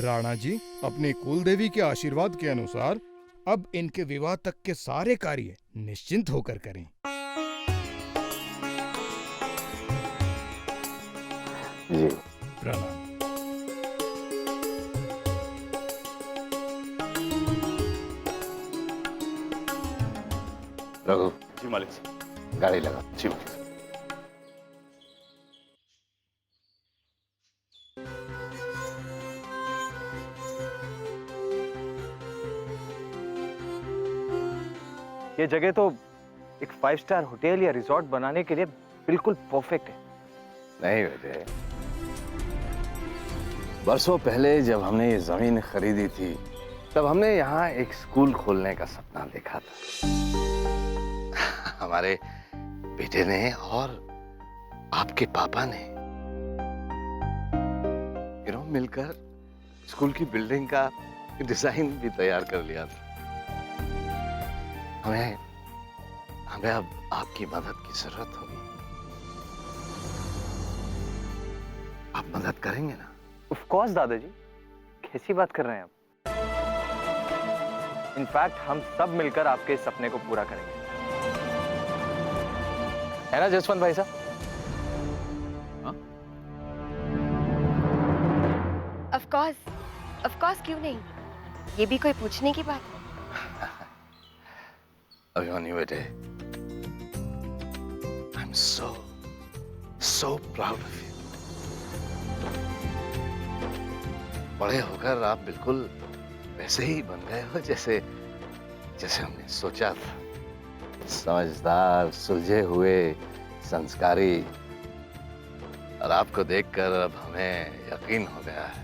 राणा जी, अपनी कुल देवी के आशीर्वाद के अनुसार अब इनके विवाह तक के सारे कार्य निश्चिंत होकर करें। जी प्रणाम। रघु, जी मालिक साहब। गाड़ी लगा। जी मालिक। ये जगह तो एक 5 स्टार होटल या रिजॉर्ट बनाने के लिए बिल्कुल परफेक्ट है। नहीं बेटे, बरसों पहले जब हमने ये जमीन खरीदी थी तब हमने यहाँ एक स्कूल खोलने का सपना देखा था। हमारे बेटे ने और आपके पापा ने मिलकर स्कूल की बिल्डिंग का डिजाइन भी तैयार कर लिया था। हमें अब आपकी मदद की जरूरत होगी। आप मदद करेंगे ना? ऑफ कोर्स दादाजी, कैसी बात कर रहे हैं आप? इनफैक्ट हम सब मिलकर आपके इस सपने को पूरा करेंगे, है ना जसवंत भाई साहब? ऑफ कोर्स क्यों नहीं, ये भी कोई पूछने की बात है। अभिमन्यु बेटे, I am so proud of you. बड़े होकर आप बिल्कुल वैसे ही बन गए हो जैसे हमने सोचा था। समझदार, सुलझे हुए, संस्कारी। और आपको देखकर अब हमें यकीन हो गया है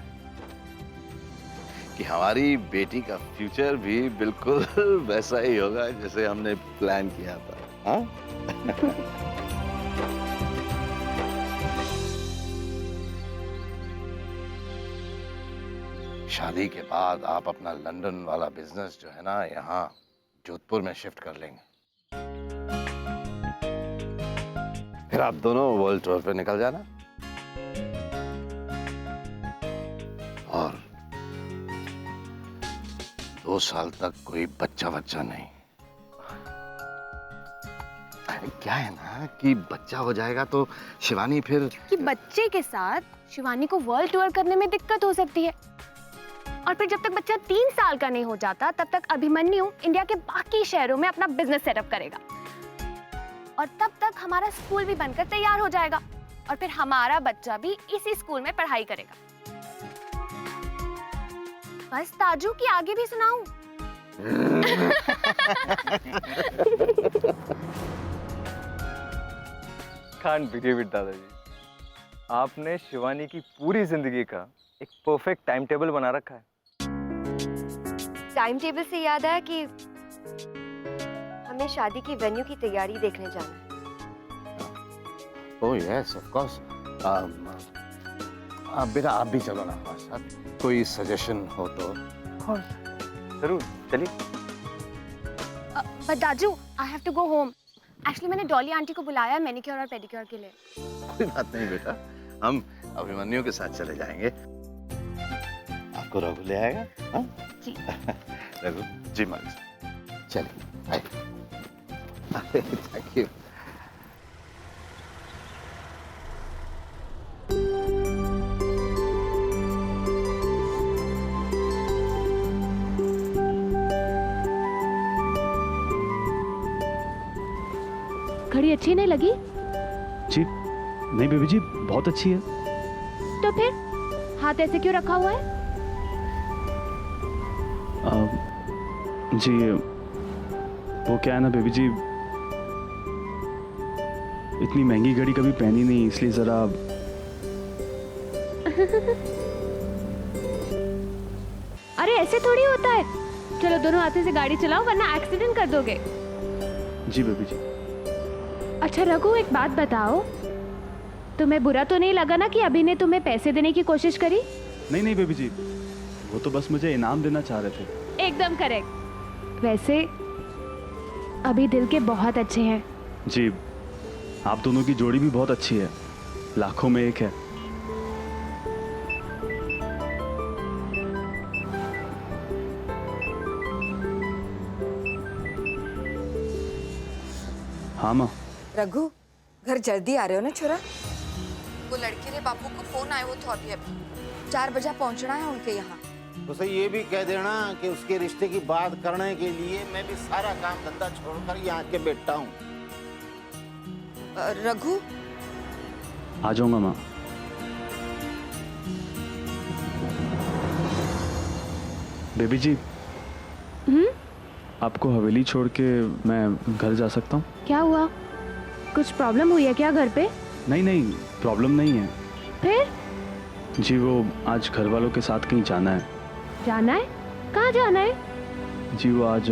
कि हमारी बेटी का फ्यूचर भी बिल्कुल वैसा ही होगा जैसे हमने प्लान किया था। हाँ? शादी के बाद आप अपना लंदन वाला बिजनेस जो है ना, यहाँ जोधपुर में शिफ्ट कर लेंगे। फिर आप दोनों वर्ल्ड टूर पे निकल जाना। और 2 साल तक कोई बच्चा नहीं। क्या है ना कि बच्चा हो जाएगा तो शिवानी फिर कि बच्चे के साथ शिवानी को वर्ल्ड टूर करने में दिक्कत हो सकती है, और फिर जब तक बच्चा 3 साल का नहीं हो जाता तब तक अभिमन्यु इंडिया के बाकी शहरों में अपना बिजनेस सेटअप करेगा, और तब तक हमारा स्कूल भी बनकर तैयार हो जाएगा, और फिर हमारा बच्चा भी इसी स्कूल में पढ़ाई करेगा। बस ताजू की आगे भी सुनाऊं? Can't believe it दादाजी, आपने शिवानी की पूरी जिंदगी का एक परफेक्ट टाइम टेबल बना रखा है। टाइम टेबल से याद आया कि हमें शादी की वेन्यू की तैयारी देखने जाना है। Oh yes of course. बेटा आप भी चलो ना हमारे साथ, कोई सजेशन हो तो। जरूर चलिए। बट दाजू, I have to go home. Actually मैंने डॉली आंटी को बुलाया है मैनिक्योर और पेडिक्योर के लिए। कोई बात नहीं बेटा, हम अभिमन्यु के साथ चले जाएंगे। आपको रघु ले आएगा? हाँ? जी। रघु जी मालिक साहब। चलिए आइए। Thank you. घड़ी अच्छी नहीं लगी? जी नहीं बेबी जी, बहुत अच्छी है। तो फिर हाथ ऐसे क्यों रखा हुआ है? जी वो क्या है ना बेबी जी, इतनी महंगी घड़ी कभी पहनी नहीं, इसलिए जरा। अरे ऐसे थोड़ी होता है। चलो दोनों हाथों से गाड़ी चलाओ वरना एक्सीडेंट कर दोगे। जी बेबी जी। अच्छा रघु, एक बात बताओ, तुम्हें बुरा तो नहीं लगा ना कि अभी ने तुम्हें पैसे देने की कोशिश करी? नहीं बेबी जी, वो तो बस मुझे इनाम देना चाह रहे थे। एकदम करेक्ट। वैसे अभी दिल के बहुत अच्छे हैं। जी आप दोनों की जोड़ी भी बहुत अच्छी है, लाखों में एक है। हाँ माँ। रघु, घर जल्दी आ रहे हो ना छोरा? वो लड़के रे बापू को फोन आया, वो तो अभी 4 बजे पहुंचना है उनके यहाँ। उसे ये भी कह देना कि उसके रिश्ते की बात करने के लिए मैं भी सारा काम धंधा छोड़कर यहाँ के बैठा हूँ। रघु, आ जाऊंगा माँ। बेबी जी, आपको हवेली छोड़ के मैं घर जा सकता हूँ? क्या हुआ? कुछ प्रॉब्लम हुई है क्या घर पे? नहीं नहीं, प्रॉब्लम नहीं है फिर? जी, वो आज घर वालों के साथ कहीं जाना है। जाना है? कहाँ जाना है? जी, वो आज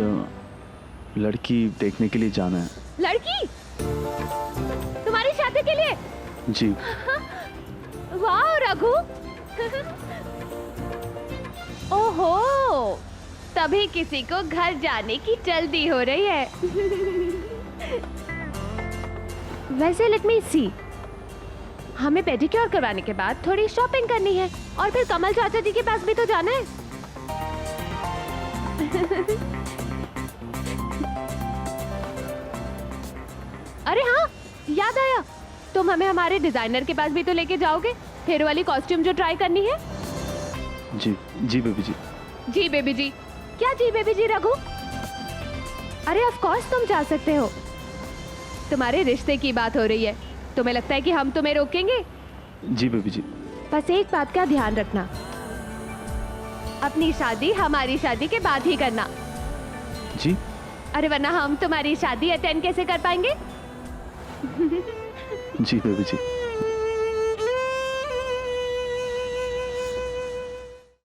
लड़की देखने के लिए जाना है। लड़की? तुम्हारी शादी के लिए? जी। वाह रघु। ओहो, तभी किसी को घर जाने की जल्दी हो रही है। वैसे लेट मी सी, हमें पेडिक्योर करवाने के बाद थोड़ी शॉपिंग करनी है और फिर कमल चाचा जी के पास भी तो जाना है। अरे हाँ, याद आया, तुम हमें हमारे डिजाइनर के पास भी तो लेके जाओगे, हेयर वाली कॉस्ट्यूम जो ट्राई करनी है। जी जी बेबी जी। जी बेबी जी। क्या जी बेबी जी रघु? अरे ऑफ कोर्स तुम जा सकते हो, तुम्हारे रिश्ते की बात हो रही है, तुम्हें लगता है कि हम तुम्हें रोकेंगे? जी बेबी जी। बस एक बात का ध्यान रखना, अपनी शादी हमारी शादी के बाद ही करना। जी? अरे वरना हम तुम्हारी शादी अटेंड कैसे कर पाएंगे? जी बेबी जी।